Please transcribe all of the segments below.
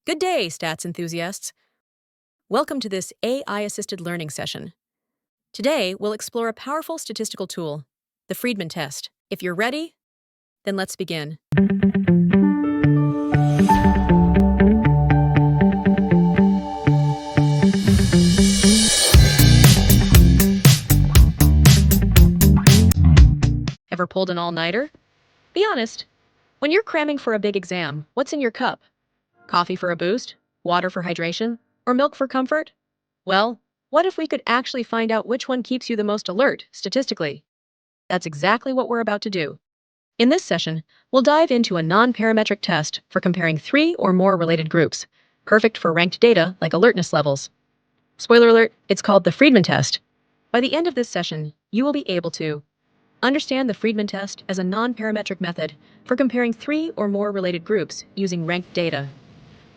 Good day, stats enthusiasts. Welcome to this AI-assisted learning session. Today, we'll explore a powerful statistical tool, the Friedman Test. If you're ready, then let's begin. Ever pulled an all-nighter? Be honest. When you're cramming for a big exam, what's in your cup? Coffee for a boost? Water for hydration? Or milk for comfort? Well, what if we could actually find out which one keeps you the most alert, statistically? That's exactly what we're about to do. In this session, we'll dive into a non-parametric test for comparing 3 or more related groups, perfect for ranked data like alertness levels. Spoiler alert, it's called the Friedman Test. By the end of this session, you will be able to understand the Friedman Test as a non-parametric method for comparing 3 or more related groups using ranked data,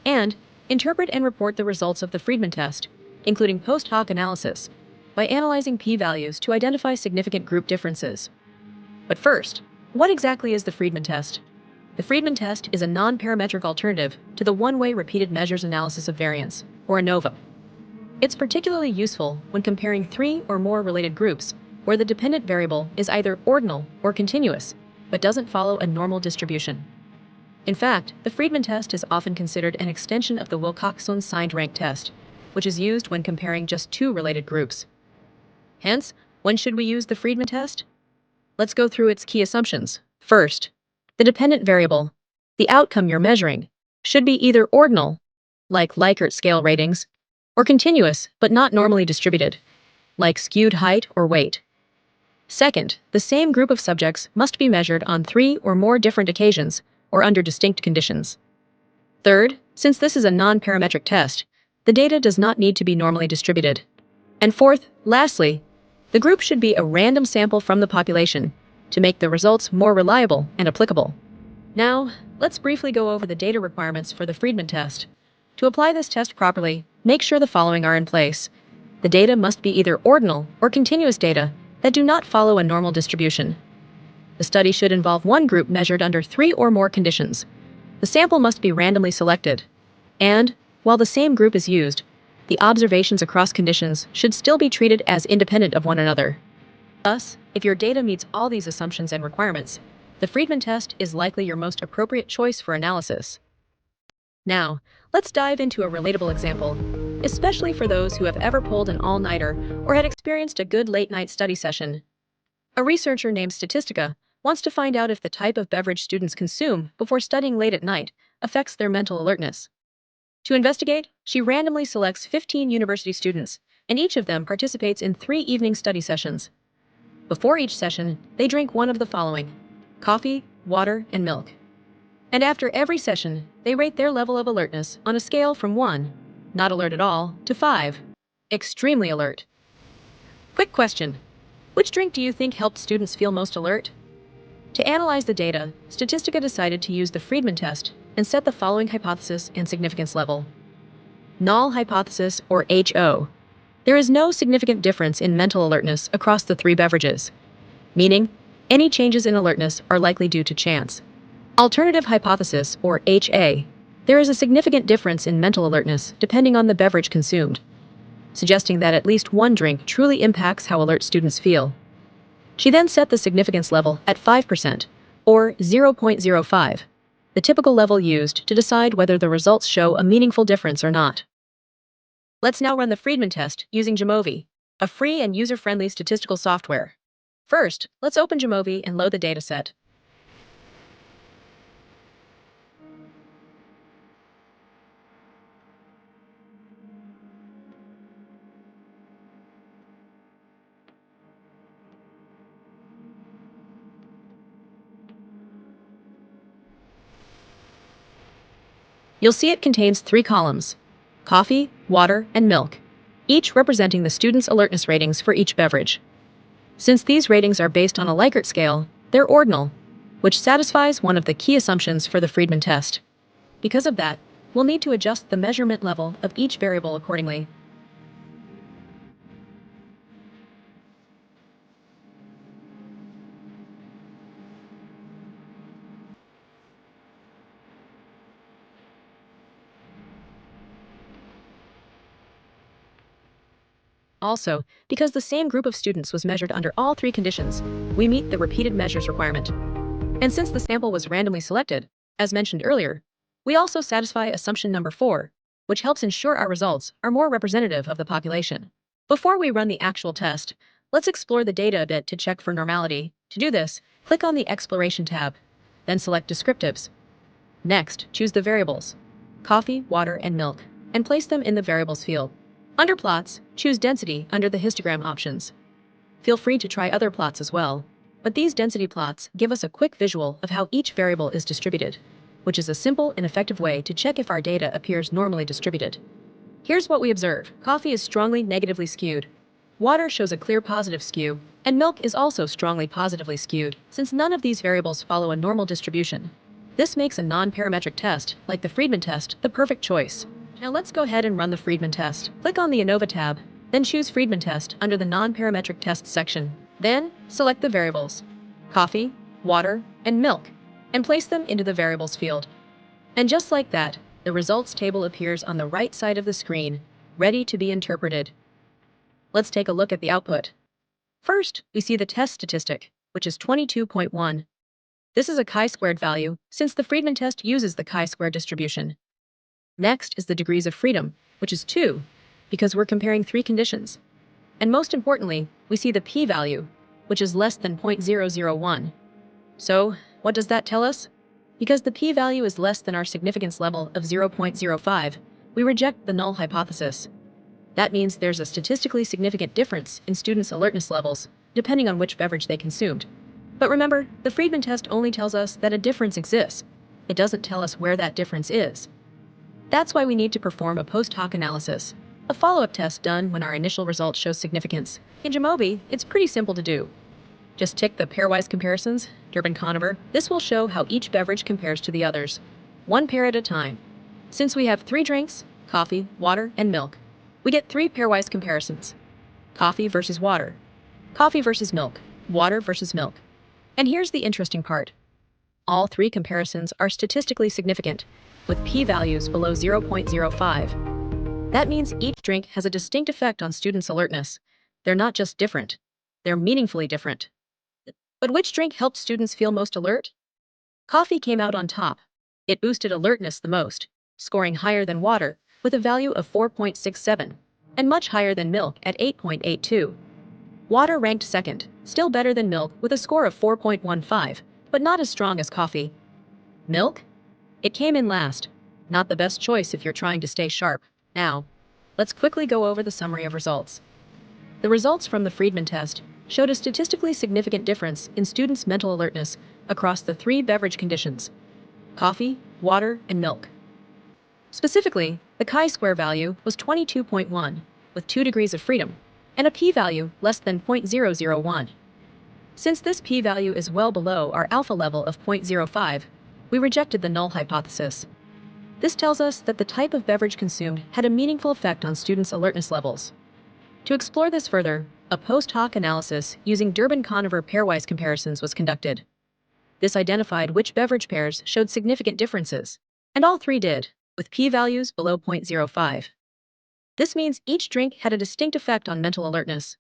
and interpret and report the results of the Friedman Test, including post hoc analysis, by analyzing p-values to identify significant group differences. But first, what exactly is the Friedman test? The Friedman test is a non-parametric alternative to the one-way repeated measures analysis of variance, or ANOVA. It's particularly useful when comparing 3 or more related groups where the dependent variable is either ordinal or continuous, but doesn't follow a normal distribution. In fact, the Friedman test is often considered an extension of the Wilcoxon-signed rank test, which is used when comparing just 2 related groups. Hence, when should we use the Friedman test? Let's go through its key assumptions. First, the dependent variable, the outcome you're measuring, should be either ordinal, like Likert scale ratings, or continuous but not normally distributed, like skewed height or weight. Second, the same group of subjects must be measured on 3 or more different occasions or under distinct conditions. Third, since this is a non-parametric test, the data does not need to be normally distributed. And fourth, lastly, the group should be a random sample from the population to make the results more reliable and applicable. Now, let's briefly go over the data requirements for the Friedman test. To apply this test properly, make sure the following are in place. The data must be either ordinal or continuous data that do not follow a normal distribution. The study should involve one group measured under 3 or more conditions. The sample must be randomly selected. And, while the same group is used, the observations across conditions should still be treated as independent of one another. Thus, if your data meets all these assumptions and requirements, the Friedman test is likely your most appropriate choice for analysis. Now, let's dive into a relatable example, especially for those who have ever pulled an all-nighter or had experienced a good late-night study session. A researcher named Statistica wants to find out if the type of beverage students consume before studying late at night affects their mental alertness. To investigate, she randomly selects 15 university students, and each of them participates in 3 evening study sessions. Before each session, they drink one of the following: coffee, water, and milk. And after every session, they rate their level of alertness on a scale from 1, not alert at all, to 5, extremely alert. Quick question: which drink do you think helped students feel most alert? To analyze the data, Statistica decided to use the Friedman test and set the following hypothesis and significance level. Null hypothesis, or HO. There is no significant difference in mental alertness across the 3 beverages, meaning any changes in alertness are likely due to chance. Alternative hypothesis, or HA. There is a significant difference in mental alertness depending on the beverage consumed, suggesting that at least one drink truly impacts how alert students feel. She then set the significance level at 5%, or 0.05, the typical level used to decide whether the results show a meaningful difference or not. Let's now run the Friedman test using JAMOVI, a free and user-friendly statistical software. First, let's open JAMOVI and load the dataset. You'll see it contains 3 columns: coffee, water, and milk, each representing the students' alertness ratings for each beverage. Since these ratings are based on a Likert scale, they're ordinal, which satisfies one of the key assumptions for the Friedman test. Because of that, we'll need to adjust the measurement level of each variable accordingly. Also, because the same group of students was measured under all three conditions, we meet the repeated measures requirement. And since the sample was randomly selected, as mentioned earlier, we also satisfy assumption number 4, which helps ensure our results are more representative of the population. Before we run the actual test, let's explore the data a bit to check for normality. To do this, click on the Exploration tab, then select Descriptives. Next, choose the variables, coffee, water, and milk, and place them in the variables field. Under Plots, choose Density under the histogram options. Feel free to try other plots as well, but these density plots give us a quick visual of how each variable is distributed, which is a simple and effective way to check if our data appears normally distributed. Here's what we observe. Coffee is strongly negatively skewed. Water shows a clear positive skew, and milk is also strongly positively skewed, since none of these variables follow a normal distribution. This makes a non-parametric test, like the Friedman test, the perfect choice. Now let's go ahead and run the Friedman test. Click on the ANOVA tab, then choose Friedman test under the non-parametric tests section. Then, select the variables, coffee, water, and milk, and place them into the variables field. And just like that, the results table appears on the right side of the screen, ready to be interpreted. Let's take a look at the output. First, we see the test statistic, which is 22.1. This is a chi-squared value, since the Friedman test uses the chi-square distribution. Next is the degrees of freedom, which is 2, because we're comparing three conditions. And most importantly, we see the p-value, which is less than 0.001. So, what does that tell us? Because the p-value is less than our significance level of 0.05, we reject the null hypothesis. That means there's a statistically significant difference in students' alertness levels, depending on which beverage they consumed. But remember, the Friedman test only tells us that a difference exists. It doesn't tell us where that difference is. That's why we need to perform a post-hoc analysis, a follow-up test done when our initial result shows significance. In JAMOVI, it's pretty simple to do. Just tick the pairwise comparisons, Durbin-Conover. This will show how each beverage compares to the others, one pair at a time. Since we have 3 drinks, coffee, water, and milk, we get 3 pairwise comparisons. Coffee versus water, coffee versus milk, water versus milk. And here's the interesting part. All 3 comparisons are statistically significant, with p-values below 0.05. That means each drink has a distinct effect on students' alertness. They're not just different, they're meaningfully different. But which drink helped students feel most alert? Coffee came out on top. It boosted alertness the most, scoring higher than water with a value of 4.67, and much higher than milk at 8.82. Water ranked second, still better than milk with a score of 4.15, but not as strong as coffee. Milk? It came in last. Not the best choice if you're trying to stay sharp. Now, let's quickly go over the summary of results. The results from the Friedman test showed a statistically significant difference in students' mental alertness across the 3 beverage conditions: coffee, water, and milk. Specifically, the chi-square value was 22.1, with 2 degrees of freedom, and a p-value less than 0.001. Since this p-value is well below our alpha level of 0.05, we rejected the null hypothesis. This tells us that the type of beverage consumed had a meaningful effect on students' alertness levels. To explore this further, a post-hoc analysis using Durbin-Conover pairwise comparisons was conducted. This identified which beverage pairs showed significant differences, and all 3 did, with p-values below 0.05. This means each drink had a distinct effect on mental alertness.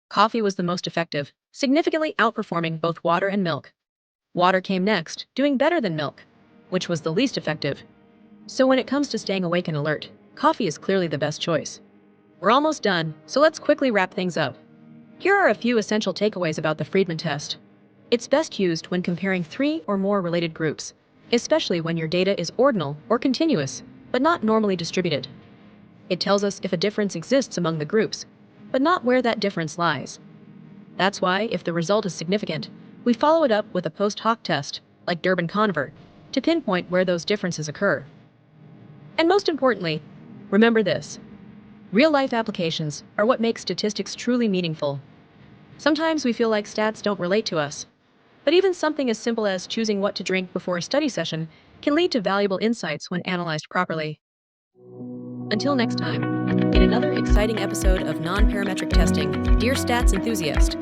Coffee was the most effective, significantly outperforming both water and milk. Water came next, doing better than milk, which was the least effective. So when it comes to staying awake and alert, coffee is clearly the best choice. We're almost done, so let's quickly wrap things up. Here are a few essential takeaways about the Friedman test. It's best used when comparing 3 or more related groups, especially when your data is ordinal or continuous, but not normally distributed. It tells us if a difference exists among the groups, but not where that difference lies. That's why, if the result is significant, we follow it up with a post-hoc test, like Durbin-Conover, to pinpoint where those differences occur. And most importantly, remember this: real-life applications are what make statistics truly meaningful. Sometimes we feel like stats don't relate to us, but even something as simple as choosing what to drink before a study session can lead to valuable insights when analyzed properly. Until next time, in another exciting episode of Non-Parametric Testing, dear stats enthusiast,